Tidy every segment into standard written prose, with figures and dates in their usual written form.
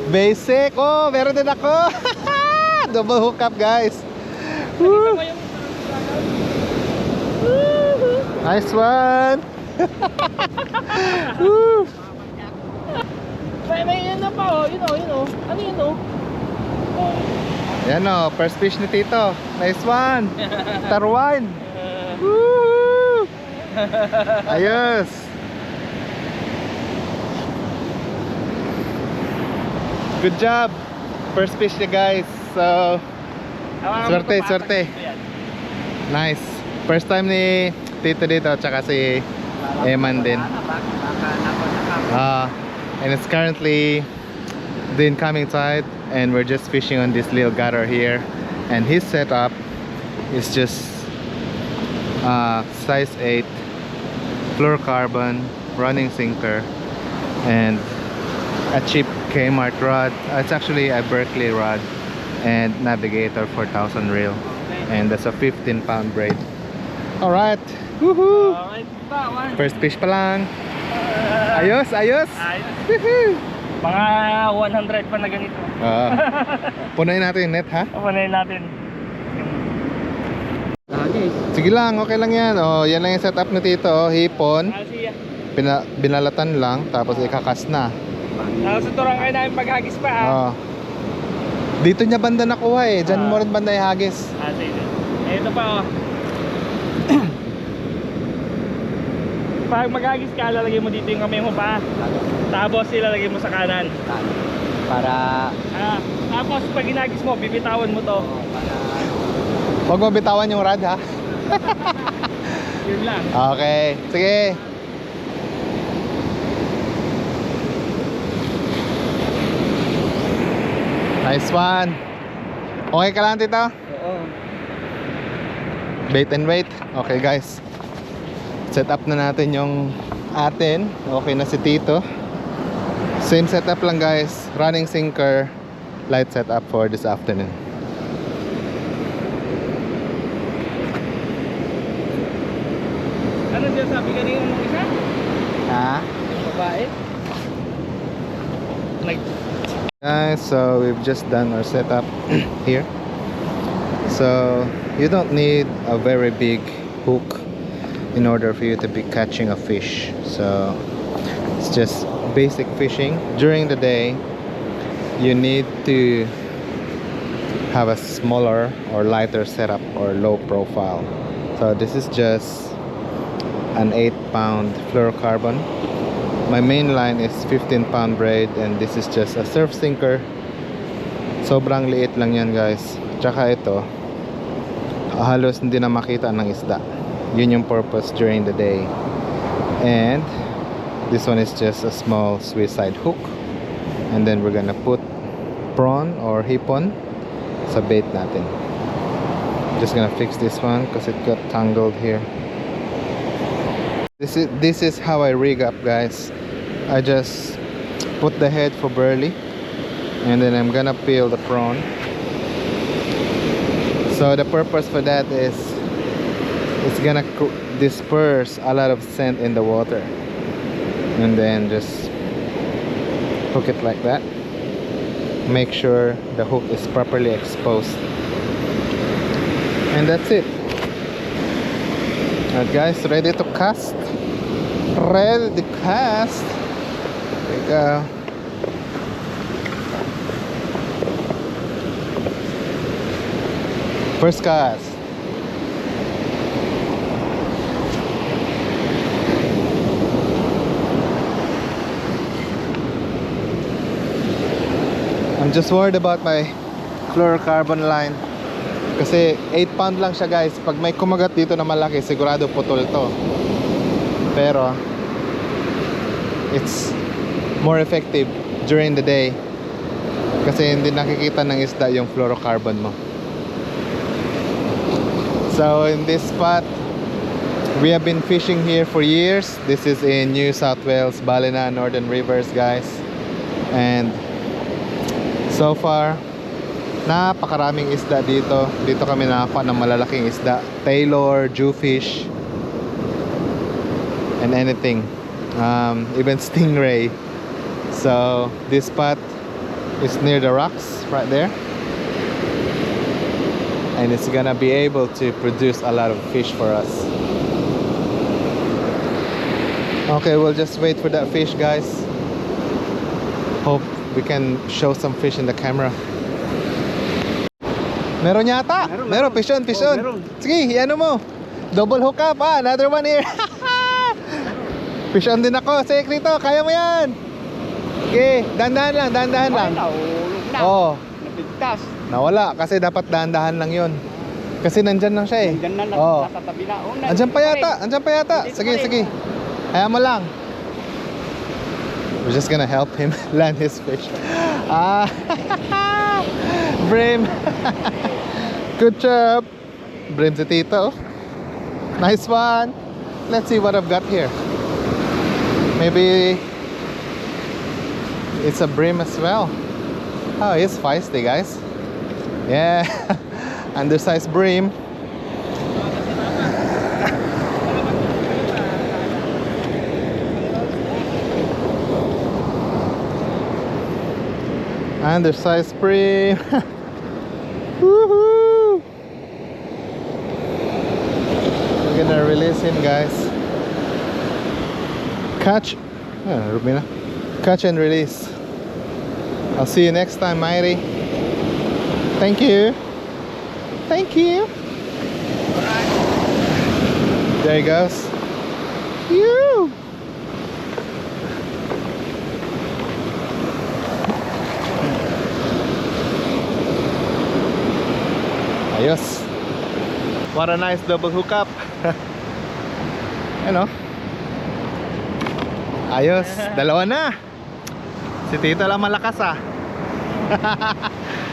Basic. Oh, meron din ako. Double hookup, guys. Woo. Nice one. Woo. May yun na pa, oh. Yun, oh, yun, oh. Ano yun, oh? Yan, oh. First fish ni Tito. Nice one. Tarwan. Woo. Ayos. Good job. First fish niya, guys. So, swerte, swerte. Nice. First time ni Tito dito, tsaka si Eman din. And it's currently the incoming tide, and we're just fishing on this little gutter here. And his setup is just size 8 fluorocarbon running sinker and a cheap Kmart rod. It's actually a Berkeley rod and Navigator 4000 reel, and that's a 15-pound braid. All right, woohoo! First fish pa lang. Ayos, ayos. Mga 100 pa na ganito. Punayin natin yung net, ha? Punayin natin. Sige lang, okay lang yan. Oh, yan lang yung setup ni Tito. Oh, hipon. Binalatan lang, tapos ikakas na. Tapos turang kayo namin paghagis pa, Oh. Dito niya banda nakuha eh. Diyan mo rin banda ihagis. Sige. Ito pa, oh. Pag maghagis ka, lalagay mo dito yung kamay mo pa. Tapos ilalagay mo sa kanan. Para tapos pag ginagis mo, bibitawan mo to. Huwag mo bitawan yung rod, ha? Yun lang. Okay, sige. Nice one. Okay ka lang, Tito? oo. Bait and wait. Okay, guys. Set up na natin yung atin. Okay na si Tito. Same setup lang, guys. Running sinker, light setup for this afternoon. Ano dyan sabi kanina nung isa? Ha? Yung babae? Guys, so we've just done our setup here. So you don't need a very big hook in order for you to be catching a fish. So it's just basic fishing. During the day, you need to have a smaller or lighter setup or low profile. So this is just an 8-pound fluorocarbon. My main line is 15-pound braid, and this is just a surf sinker. Sobrang liit lang yan, guys. Tsaka ito, halos hindi na makita ng isda. Yun yung purpose during the day. And this one is just a small suicide hook, and then we're gonna put prawn or hipon sa bait natin. Just gonna fix this one because it got tangled here. This is how I rig up, guys. I just put the head for burley, and then I'm gonna peel the prawn. So the purpose for that is it's gonna disperse a lot of scent in the water, and then just hook it like that. Make sure the hook is properly exposed, and that's it. Alright, guys, ready to cast. Ready to cast. There you go. First cast. I'm just worried about my fluorocarbon line. Kasi 8-pound lang siya, guys. Pag may kumagat dito na malaki, sigurado putol to. Pero it's more effective during the day kasi hindi nakikita ng isda yung fluorocarbon mo. So in this spot, we have been fishing here for years. This is in New South Wales, Ballina, Northern Rivers, guys. And so far, napakaraming isda dito. Dito kami nakakuha ng malalaking isda. Tailor, jewfish, and anything. Even stingray. So this spot is near the rocks right there, and it's gonna be able to produce a lot of fish for us. Okay, we'll just wait for that fish, guys. Hope we can show some fish in the camera. Meron yata. Meron, fish on, fish on. meron. Sige, ano mo. Double hook up. Ah, another one here. Fish on din ako. Sige, Rito, kaya mo yan. Okay, dahan-dahan lang, dahan-dahan lang. Nahulog na. Oo. Napigtas. Nawala kasi dapat dahan-dahan lang yun. Kasi nandyan lang siya eh. Diyan na Oo. nasa tabi na. Oh, Andyan pa yata, andyan pa yata. Dito Sige, pa rin. sige. Kaya mo lang. We're just gonna help him land his fish. Ah, Brim. Good job. Brim si Tito. Nice one. Let's see what I've got here. Maybe it's a brim as well. Oh, he's feisty, guys. Yeah. Undersized brim. Undersized brim. Woohoo! We're gonna release him, guys. Catch. Rubina. Catch and release. I'll see you next time, Mighty. Thank you. Thank you. There he goes. You. Ayos. What a nice double hookup. Ano? Ayos. Dalawa na. Si Tito lang malakas ah.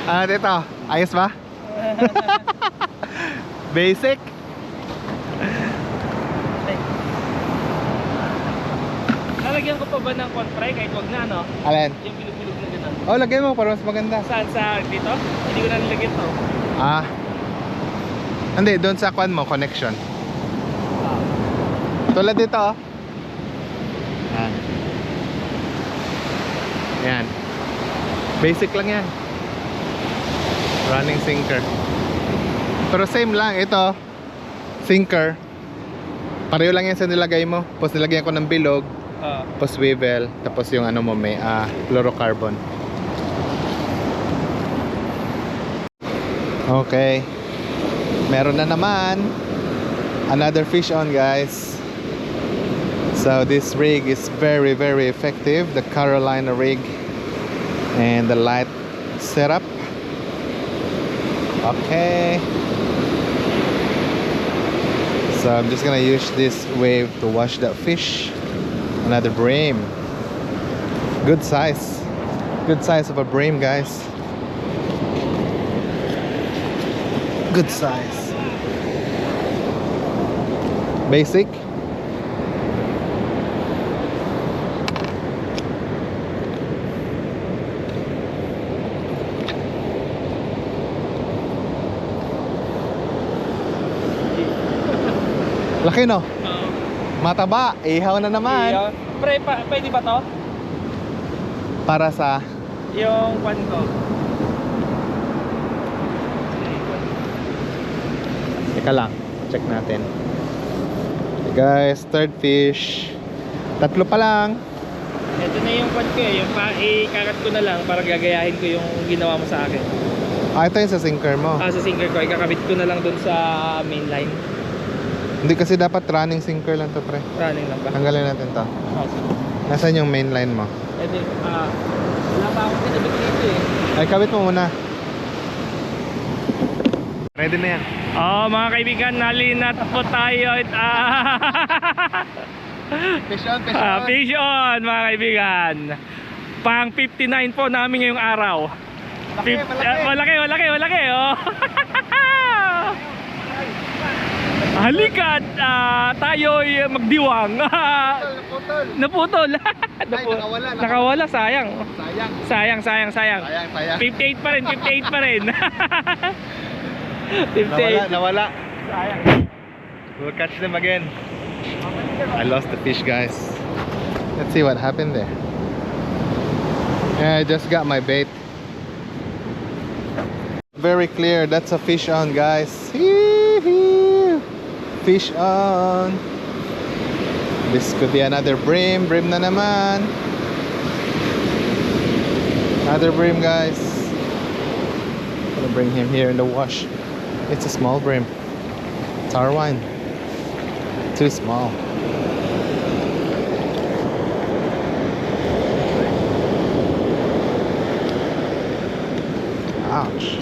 Ano Tito? Ayos ba? Basic. Lalagyan ko pa ba ng contray kahit wag na, no? Alin? Yung bilog-bilog na gano'n. Oh, lagay mo para mas maganda. Saan? Sa dito? Hindi ko na nilagyan to. Ah. Hindi, doon sa kwan mo, connection. Tulad dito oh. Yan. Yan. Basic lang yan. Running sinker. Pero same lang, ito sinker. Pareho lang yan sa nilagay mo. Tapos nilagyan ko ng bilog, tapos swivel, tapos yung ano mo may fluorocarbon. Okay. Meron na naman. Another fish on, guys. So this rig is very, very effective. The Carolina rig and the light setup. Okay. So I'm just gonna use this wave to wash that fish. Another brim. Good size. Good size of a brim, guys. Good size. Basic. Laki no? Mataba, ihaw na naman. Pre, pwede ba to? Para sa Yung kwan ko. teka lang, check natin. Okay guys, third fish. Tatlo pa lang. Ito na yung kwan ko eh. Yung ikakat ko na lang para gagayahin ko yung ginawa mo sa akin. Ah, ito yung sa sinker mo. Sa sinker ko, ikakabit ko na lang dun sa main line. Hindi kasi dapat running sinker lang to, pre. Running lang ba? Tanggalin natin to. Sige. Nasaan yung main line mo? Ito, wala pa akong pinabit dito eh. Ay, kabit mo muna. Ready na yan. Mga kaibigan, nalinat po tayo. Fish on, fish Fish on, mga kaibigan. Pang 59 po namin ngayong araw. Malaki, oh. Halika, tayo'y magdiwang. Naputol. Nakawala, sayang. Sayang. 58 pa rin. 58. Nawala. Sayang. We'll catch them again. I lost the fish, guys. Let's see what happened there. Yeah, I just got my bait. Very clear, that's a fish on, guys. Hee-hee. Fish on. This could be another bream. Bream na naman. Another bream, guys. Gonna bring him here in the wash. It's a small bream. Tarwine. Too small. Ouch.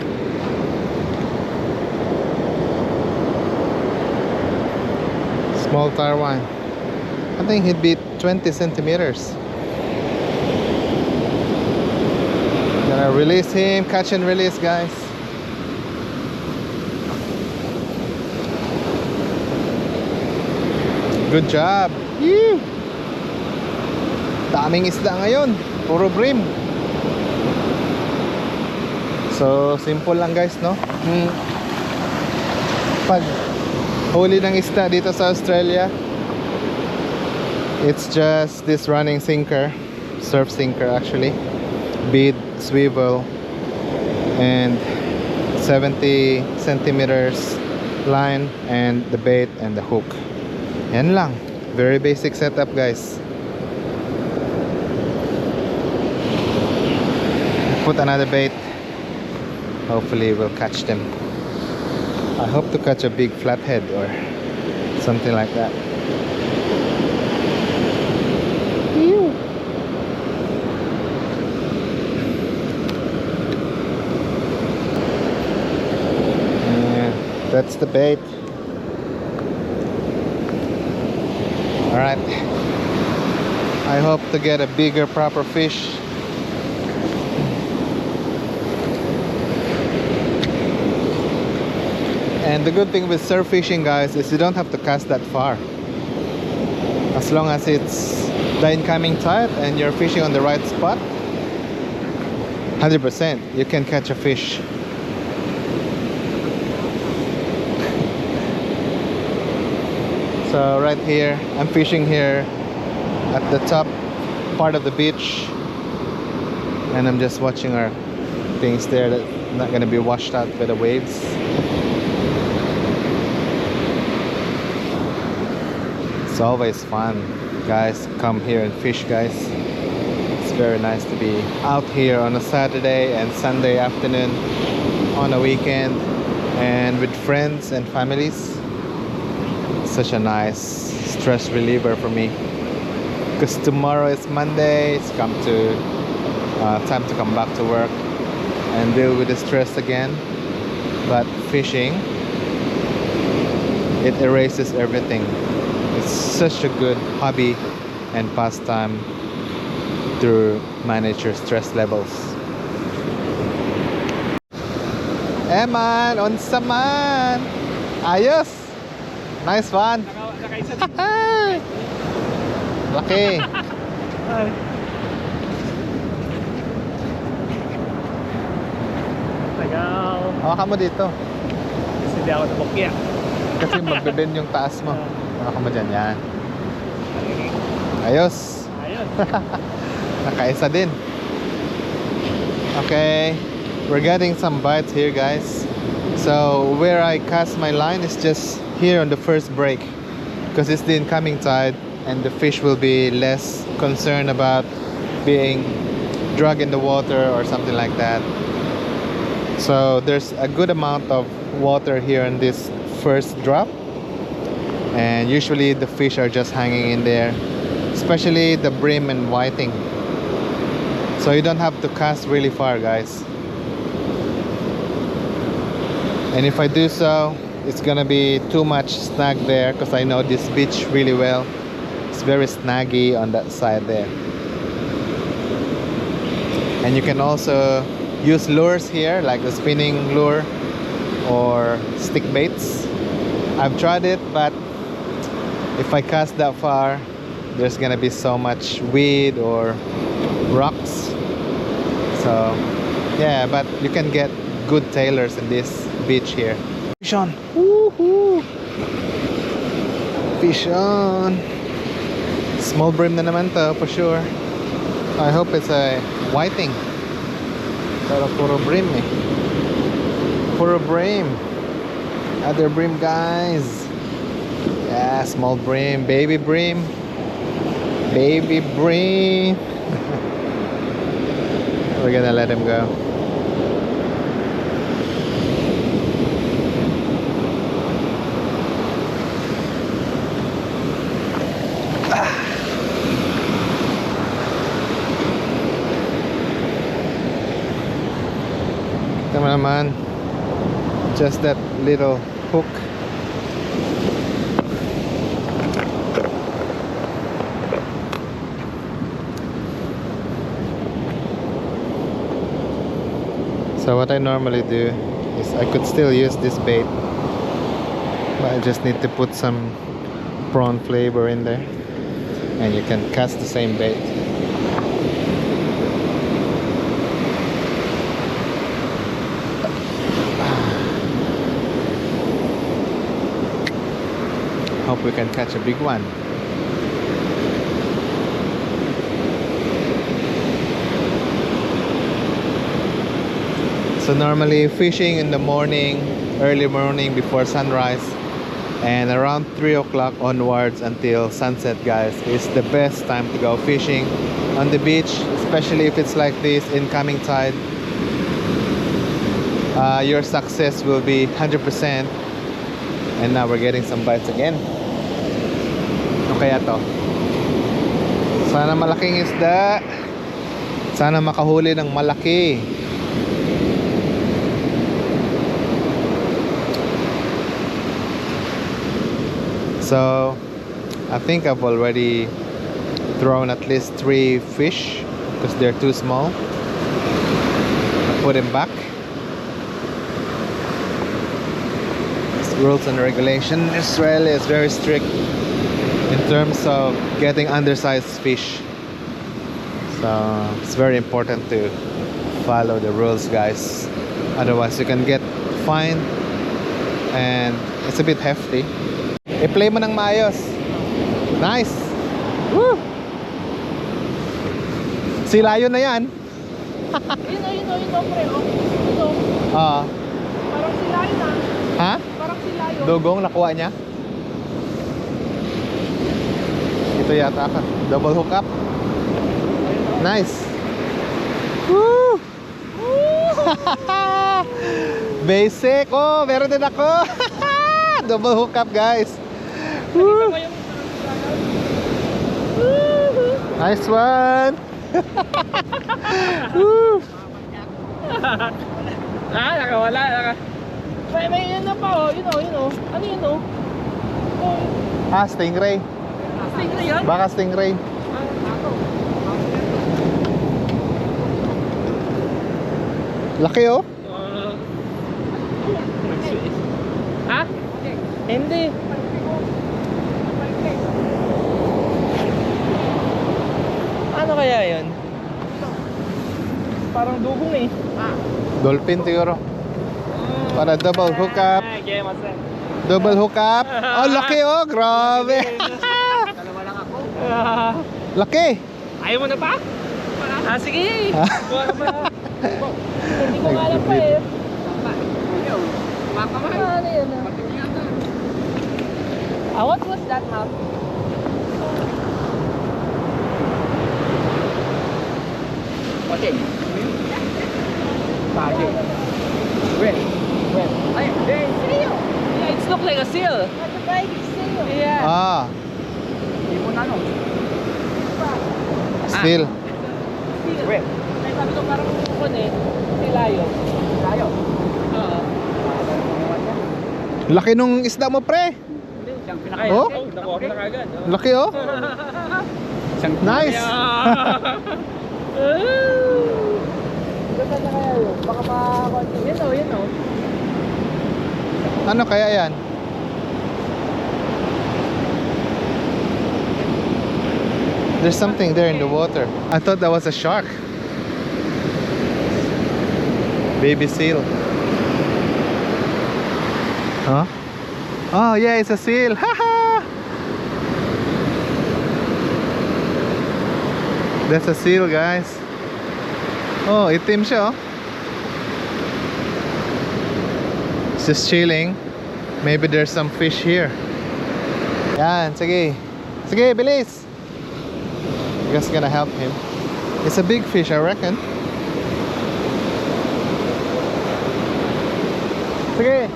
Small tarwine. I think he'd be 20 centimeters. Gonna release him, catch and release, guys. Good job. Yee! Daming isda ngayon. Puro bream. So, simple lang, guys, no? Pag huli ng isda dito sa Australia, it's just this running sinker, surf sinker actually, bead, swivel, and 70 centimeters line, and the bait and the hook. Yan lang. Very basic setup, guys. Put another bait. Hopefully we'll catch them. I hope to catch a big flathead or something like that. Yeah, that's the bait. Alright. I hope to get a bigger proper fish. And the good thing with surf fishing, guys, is you don't have to cast that far. As long as it's the incoming tide and you're fishing on the right spot, 100% you can catch a fish. So right here, I'm fishing here at the top part of the beach, and I'm just watching our things there that are not going to be washed out by the waves. It's always fun, guys. Come here and fish, guys. It's very nice to be out here on a Saturday and Sunday afternoon on a weekend and with friends and families. Such a nice stress reliever for me, because tomorrow is Monday. It's come to time to come back to work and deal with the stress again. But fishing, it erases everything. It's such a good hobby and pastime to manage your stress levels. Eman, unsa man? Ayos. Nice one. Nakaisa din. Laki. Ay. Tagal. Hawakan mo dito. Kasi hindi ako nabukya. Kasi magbeben yung taas mo. Hawakan mo dyan. Yan. Ayos. Ayun. Nakaisa din. Okay. We're getting some bites here, guys. So where I cast my line is just here on the first break, because it's the incoming tide and the fish will be less concerned about being dragged in the water or something like that. So there's a good amount of water here in this first drop, and usually the fish are just hanging in there, especially the bream and whiting. So you don't have to cast really far, guys. And if I do so, it's gonna be too much snag there, because I know this beach really well. It's very snaggy on that side there. And you can also use lures here, like the spinning lure or stick baits. I've tried it, but if I cast that far, there's gonna be so much weed or rocks. So yeah, but you can get good tailors in this beach here. Fish on. Woohoo! Fish on. Small bream na naman to for sure. I hope it's a whiting. Pero puro brim eh. Puro brim. Other brim guys. Yeah, small brim, baby brim. Baby brim. We're gonna let him go. Tama naman. Just that little hook. So what I normally do is I could still use this bait, but I just need to put some prawn flavor in there, and you can cast the same bait. Hope we can catch a big one. So normally fishing in the morning, early morning before sunrise, and around 3 o'clock onwards until sunset, guys, is the best time to go fishing on the beach, especially if it's like this, incoming tide. Your success will be 100%. And now we're getting some bites again. Ano kaya to? Sana malaking isda. Sana makahuli ng malaki. So I think I've already thrown at least 3 fish because they're too small. I put them back. Rules and regulation in Australia is very strict in terms of getting undersized fish, so it's very important to follow the rules, guys, otherwise you can get fined and it's a bit hefty. I-play mo ng maayos. Nice. Woo! Si Lion na yan. Yun o, pre. Ito. Parang si Lion ah. Ha? Parang si Lion. Dugong nakuha niya. Ito yata ka. Double hook up. Nice. Woo! Basic. Oh, meron din ako. Double hook up, guys. Woo! Nice one. Woo! Nakawala. May yun na pa oh, yun oh. Ano yun oh? Stingray. Stingray yan? Baka stingray. Laki oh. Ha? Hindi. Ano kaya yun? Parang dugong eh. Dolphin siguro. Para double hook up. Double hook up. Oh, laki oh. Grabe. Dalawa lang ako. Laki. Ayaw mo na pa? Sige. Hindi ko alam pa eh. Ano yun? What was that half? Okay. When? Ay, there is seal. Yeah, it looks like a seal. That's a baby seal. Yeah. Still. When? Ay, sabi ko parang kukun eh. Si Lion. Lion? Oo. Laki nung isda mo, pre. Siyang pinakain. Oh? Nakuha ko na kagad. Laki oh. Nice. Ganda na kaya yun. Baka makakonti. Yun o. Ano kaya yan? There's something there in the water. I thought that was a shark. Baby seal. Huh? Oh yeah, it's a seal. Haha. That's a seal, guys. Oh, itim siya, oh. It's just chilling. Maybe there's some fish here. Yan, sige. Sige, bilis. You guys gonna help him. It's a big fish, I reckon. Sige.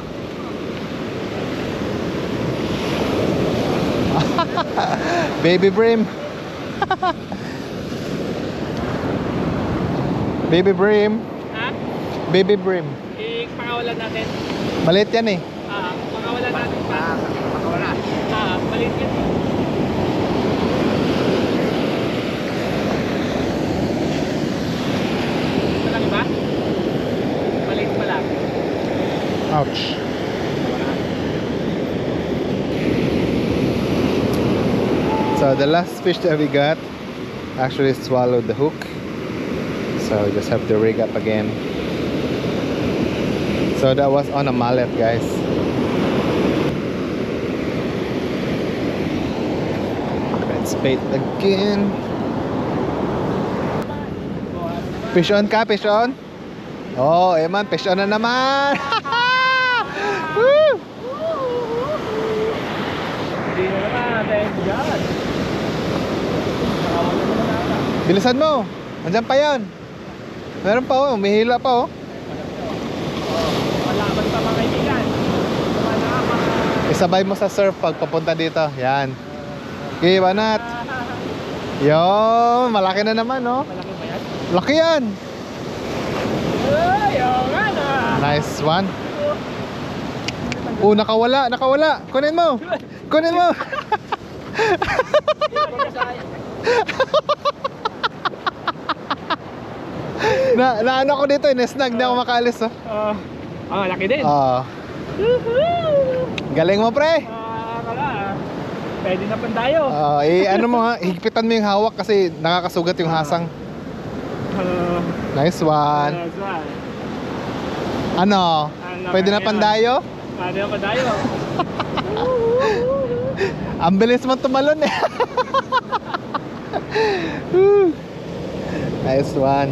Baby bream. Baby bream. Ha? Baby bream. Pakawalan natin. Maliit yan eh. Pakawalan natin pa. Pakawala. Maliit yan. Malaki ba? Maliit pa lang. Ouch. So the last fish that we got actually swallowed the hook. So we just have to rig up again. So that was on a mallet, guys. Let's bait again. Fish on ka, fish on? Oh, man, fish on na naman. Woo! Hindi na naman. Thank God. Pakawalan naman natin. Bilisan mo. Andyan pa yan. Meron pa, oh. Umihila pa, oh. Malaban pa mga kaibigan. Isabay mo sa surf pag papunta dito. Yan. Okay, banat. Yo, malaki na naman, oh. Malaki ba yan? Laki yan. Ay, oo nga na. Nice one. Oh, nakawala, nakawala. Kunin mo. Kunin mo. na ano ko dito, inesnag na ako makaalis, oh. Laki din. Galing mo, pre. Kala. Pwede na pan tayo. Ano mo ha, higpitan mo yung hawak kasi nakakasugat yung hasang. Nice one. Ano? Pwede na pandayo? Pwede na pandayo. Ang bilis mo tumalon eh. Nice one.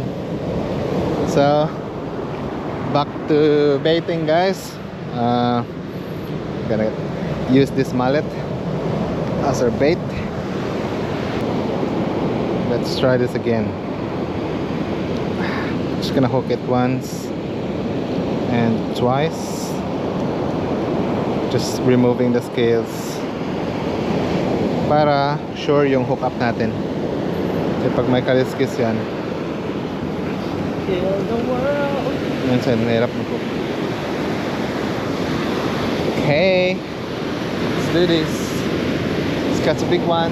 So, back to baiting, guys. Gonna use this mallet as our bait. Let's try this again. Just gonna hook it once and twice, just removing the scales para sure yung hook up natin. Kasi pag may kaliskis yan, Kill the world. minsan nahirap mag-hook. Okay, let's do this. Let's catch a big one.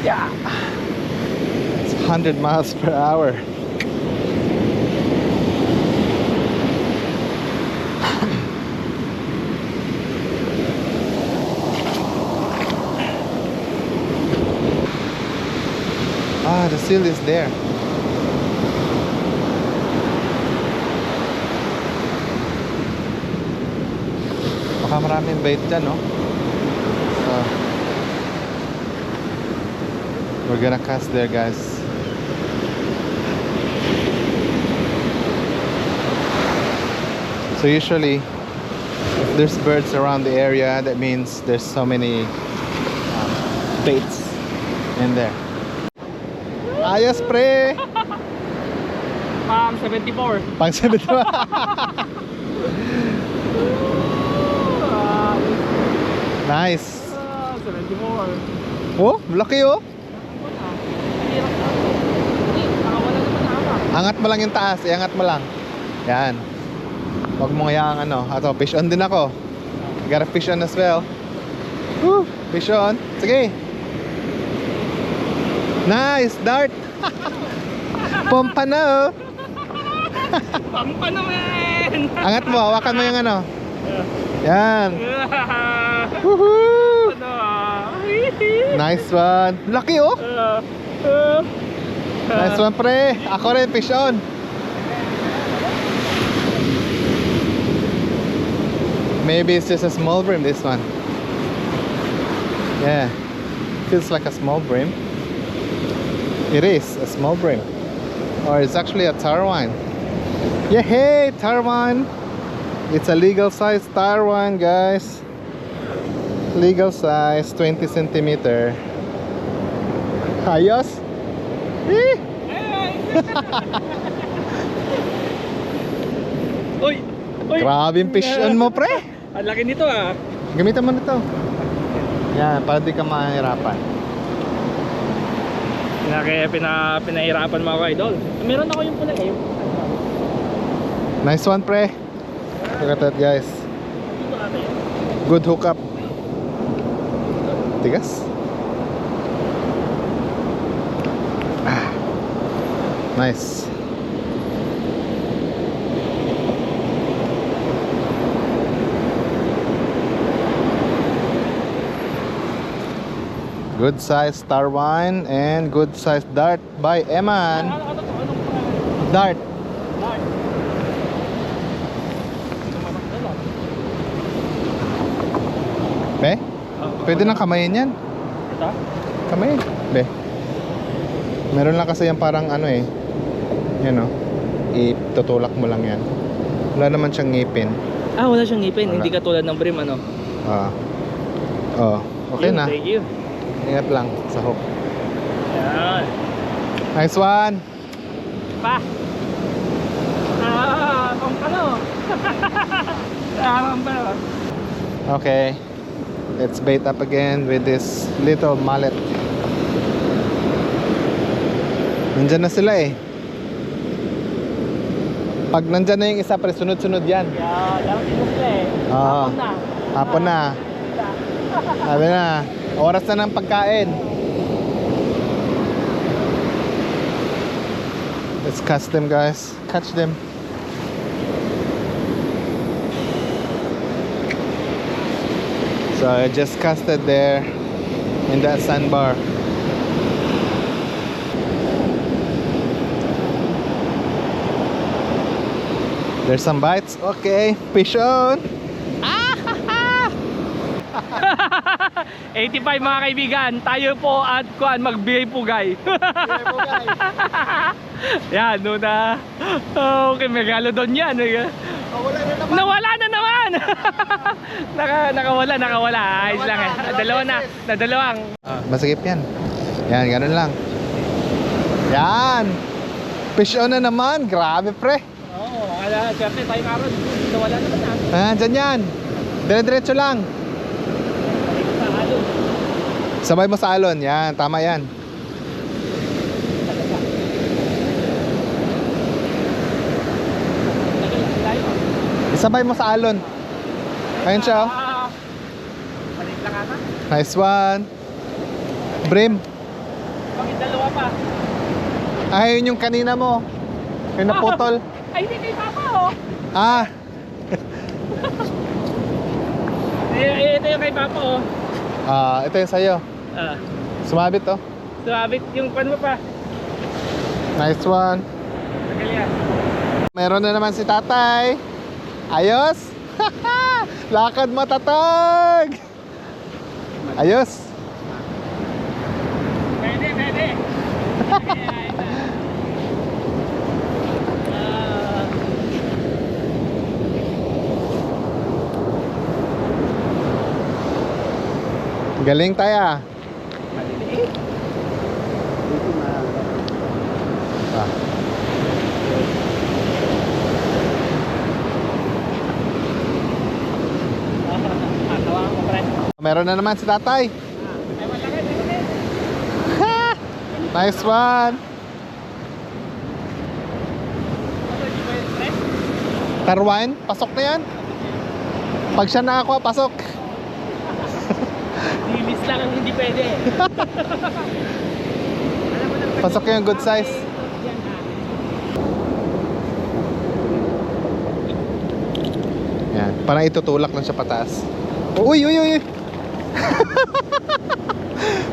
Yeah, it's 100 miles per hour. The seal is there. Baka maraming bait dyan, no? So, we're gonna cast there, guys. So usually, if there's birds around the area, that means there's so many baits in there. Ayos, pre! Pang 74. Pang 72. Nice. 74. Oh, laki, oh. Nakawala naman na ako. Angat mo lang yung taas, iangat mo lang. Yan. Huwag mong hayaan ano. Ato, fish on din ako. Gotta fish on as well. Woo! Fish on. Sige. Nice, dart. Pompa na, oh. Pampa naman! Angat mo, hawakan mo yung ano. Yan. Woohoo! Nice one. Laki, oh. Nice one, pre. Ako rin, fish on. Maybe it's just a small brim, this one. Yeah. feels like a small bream. It is a small bream. Or it's actually a tarwine. Yeah, hey, tarwine. It's a legal size tarwine, guys. Legal size, 20 centimeter. Ayos? Eh? Uy! Uy! Grabe yung fish on mo, pre. Ang laki nito ah. Gamitan mo nito. Yan, para di ka mahirapan. Pinahirapan mo ako, idol. Meron ako yung pula eh. Nice one, pre. Look at that, guys. Good hookup. Tigas. Ah. Nice. Good size tarwine and good size dart by Eman. Dart. Be? Pwede nang kamayin yan. Ito? Kamayin. Be. Meron lang kasi yan parang ano eh. Yan o. Itutulak mo lang yan. Wala naman siyang ngipin. Ah, wala siyang ngipin. Wala. Hindi katulad ng brim ano. Okay na. Thank you. Ingat lang sa hook. Yan. Nice one. Pa. Kung ano. Pa. Okay. Let's bait up again with this little mallet. Nandyan na sila eh. Pag nandyan na yung isa, pre, sunod-sunod yan. Dapat ito sila eh. Oo. Hapon na. Sabi na, oras na ng pagkain. Let's catch them, guys. Catch them. So I just casted there in that sandbar. There's some bites. Okay, fish on. 85 mga kaibigan, tayo po at kuan magbigay pugay. Yan, no na. Okay, megalodon yan. Nawala na naman. nakawala. Ayos lang eh. Nadalawang. Masakip yan. Yan, ganun lang. Yan. Fish on na naman. Grabe, pre. Oo, swerte tayo karon. Nawala naman na. Dyan yan. Dire-diretso lang. Sabay mo sa alon. Yan, tama yan. Isabay mo sa alon. Ayun siya. Palit lang ata. Nice one. Brim. Bakit dalawa pa? Ayun yung kanina mo. Yung naputol. Ay, hindi kay Papa oh. Ah. Ito yung kay Papa oh. Ito yung sa'yo. Sumabit to. Sumabit yung pan mo pa. Nice one. Tagal yan. Meron na naman si tatay. Ayos. Lakad matatag. Ayos. Pwede. Galing tayo ah. Maliliit. Tawagan ko pre. Meron na naman si tatay. Ay, malaki. Nice one. Tarwine, pasok na yan. Pag siya nakakuha, pasok. Dilis lang ang hindi pwede. Pasok yung good size. Yan, parang itutulak lang siya pataas. Uy.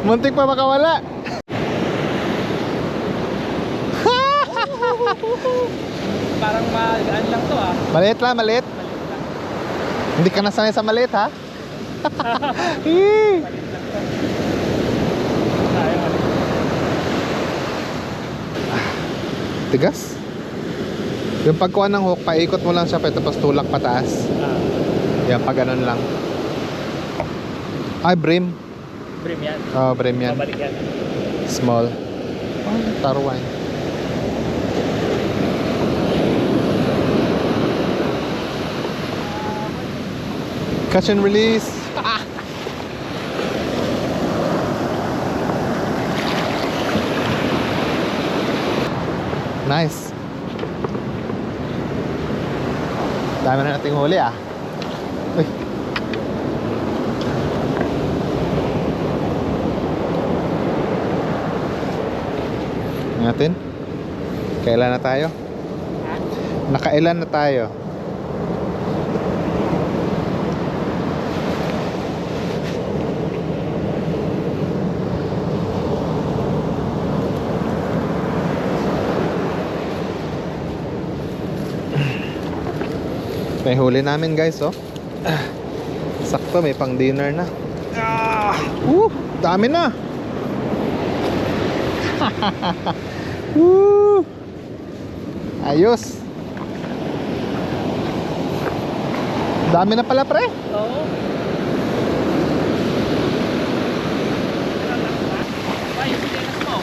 Muntik pa makawala. Parang magaan lang to ah. Maliit lang, maliit. Hindi ka nasanay sa maliit, ha? Tigas? Yung pagkuha ng hook, paikot mo lang siya tapos tulak pataas. Yan, pag ganun lang. Ay, brim. Brim yan. Oh, brim yan. Babalik yan. Small. Oh, tarwine. Catch and release. Nice. Dami na nating huli ah. Uy. Natin. Kailan na tayo? Nakailan na tayo? May huli namin guys, oh. Sakto, may pang dinner na. Dami na. Ayos. Dami na pala, pre. Oo. Ay, yung tinas mo.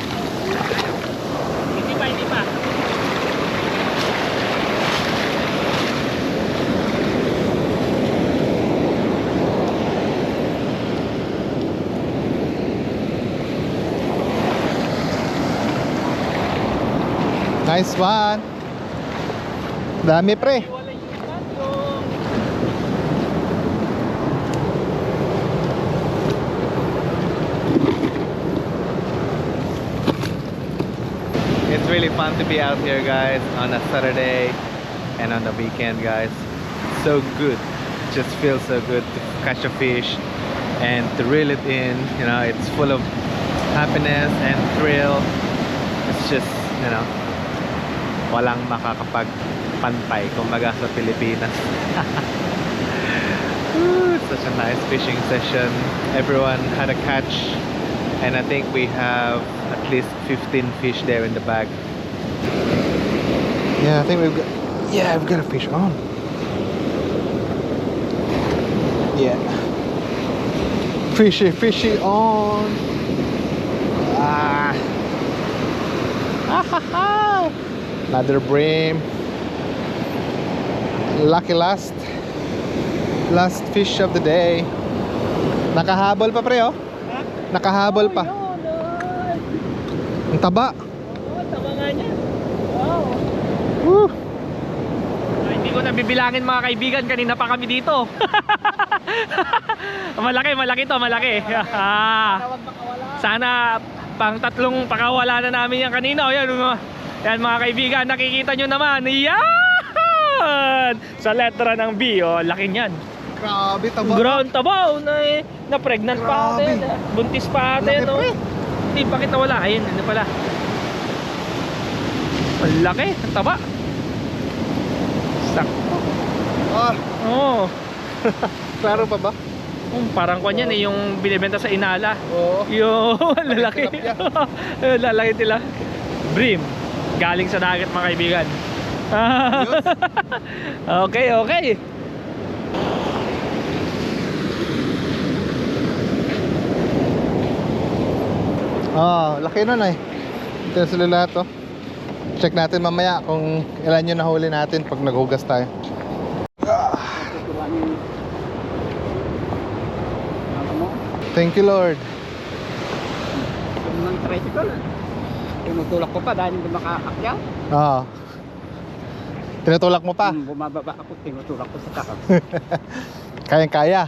Hindi pa, hindi pa. Nice one. Dami, pre. It's really fun to be out here, guys, on a Saturday and on the weekend, guys. So good. Just feels so good to catch a fish and to reel it in. You know, it's full of happiness and thrill. It's just, you know, walang makakapagpantay kumbaga sa Pilipinas. Such a nice fishing session. Everyone had a catch, and I think we have at least 15 fish there in the bag. Yeah, I think we've got a fish on. Yeah, fishy on. Another brim. Lucky last fish of the day. Nakahabol pa, pre, oh. Nakahabol pa. Ang taba. Tama nga niya. Wow. Woo. Hindi ko nabibilangin mga kaibigan, kanina pa kami dito. malaki to, malaki. Sana pang tatlong pakawala na namin yan kanina. Yan mga kaibigan, nakikita nyo naman. Yan! Sa letra ng B, oh, laki niyan. Grabe, taba. Ground tabaw na pregnant pa ate. Buntis pa ate, no? Hindi, bakit nawala? Ayun, ano pala? Ang laki, ang taba. Sakto. Oh. Klaro pa ba? Parang kwan yan yung binibenta sa Inala. Oo. Yung lalaki. Lalaki nila. Brim. Galing sa dagat mga kaibigan. Okay. Laki nun eh. Ito yung sila lahat, oh. Check natin mamaya kung ilan yung nahuli natin pag naghugas tayo. Thank you, Lord. Yung tricycle, tinutulak ko pa dahil hindi makakakyaw. Tinutulak mo pa? Bumababa ako, tinutulak ko sa takap. Kayang-kaya.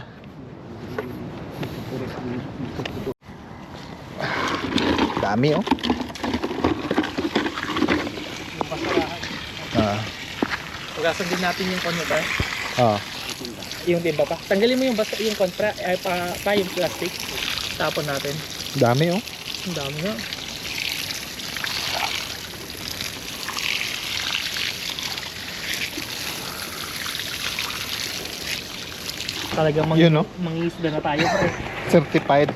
Dami, oh. Pagasan din natin yung konyo ba? Yung timba pa. Tanggalin mo yung basta yung kontra pa yung plastic. Tapon natin. Dami, oh. Ang dami nga. Talagang Yun, no? mangingisda na tayo. Certified.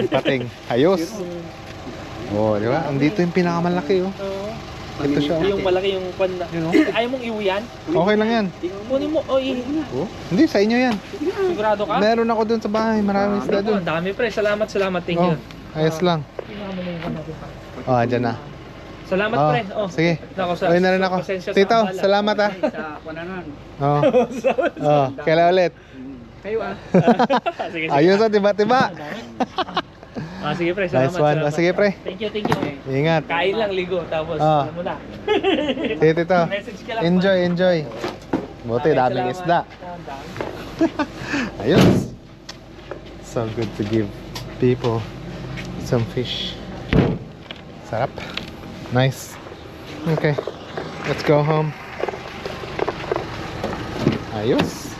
Pating. Ayos. Oh, di ba? Andito yung pinakamalaki, oh. Oo. Ito siya. Yung malaki yung panda. Ayaw mong iwi yan? Okay lang yan. Kunin mo. Oh, Oh, hindi, sa inyo yan. sigurado ka? Meron ako dun sa bahay. Maraming isda Ako, dun. ang dami pre. Salamat. Thank you. Oh, ayos lang. Oh, andyan na. Salamat Oh, pre. Oh. sige. Nako, Uwi na rin ako. pasensya sa Tito, abala. salamat ah. Sa kunanan. Oh. Oh, kailan ulit? Kayo ah. Sige. Ayos ah, tiba-tiba. Sige pre, salamat. Nice one. Sige, pre. Thank you. Ingat. Kain lang, ligo. Tapos, Ah. alam mo na. Sige, Tito. Message ka lang. Enjoy. Buti, Okay, daming salamat. isda. Ang dami. Ayos. So good to give people some fish. Sarap. Nice. Okay. Let's go home. Ayos.